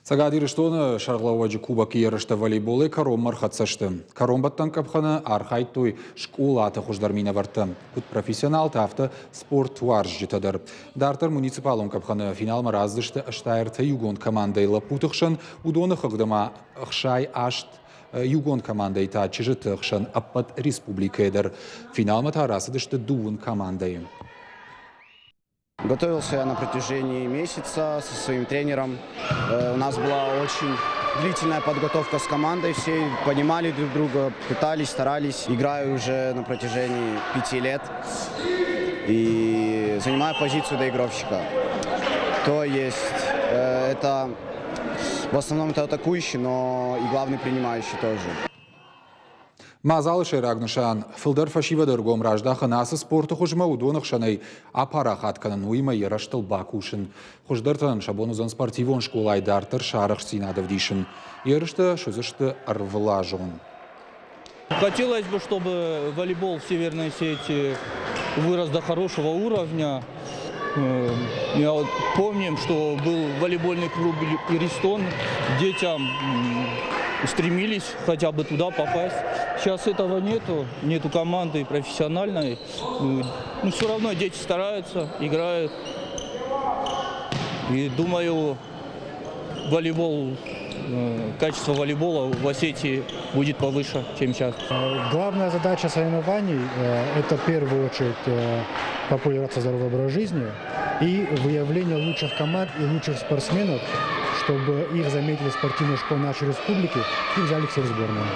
Сагадир штоны шарлауаджи кубак ерышты волейболы короммар қатсашты. Коромбаттан капханы архайтой школа аты хуждармина варты. Күт профессионал тафты спорт туарж житадыр. Дартыр муниципалон капханы финал мараздышты аштайрты югон командайлы путықшын удоны қығдыма ұқшай ашт югон командой та чижыты ұқшын аппат республика едір. Финал матарасыдышты дуын командой. Готовился я на протяжении месяца со своим тренером. У нас была очень длительная подготовка с командой. Все понимали друг друга, пытались, старались. Играю уже на протяжении 5 лет и занимаю позицию доигровщика. То есть это в основном это атакующий, но и главный принимающий тоже. Мазалы шерагнышан филдер фашивадыр гомраждахы насы спорты хужма удонық шанай апара хатканын уйма ераштыл бакушын. Хуждыртын шабонузан спортивон школай дартыр шарық синадов дишын. Ерышты шузышты арвыла жон. Хотелось бы, чтобы волейбол в Северной Осетии вырос до хорошего уровня. Я вот помню, что был волейбольный клуб «Иристон». Детям стремились хотя бы туда попасть. Сейчас этого нету команды профессиональной. Но все равно дети стараются, играют. И думаю, качество волейбола в Осетии будет повыше, чем сейчас. Главная задача соревнований – это в первую очередь популяризация здорового образа жизни и выявление лучших команд и лучших спортсменов, чтобы их заметили спортивные школы нашей республики и взяли их всех в сборную.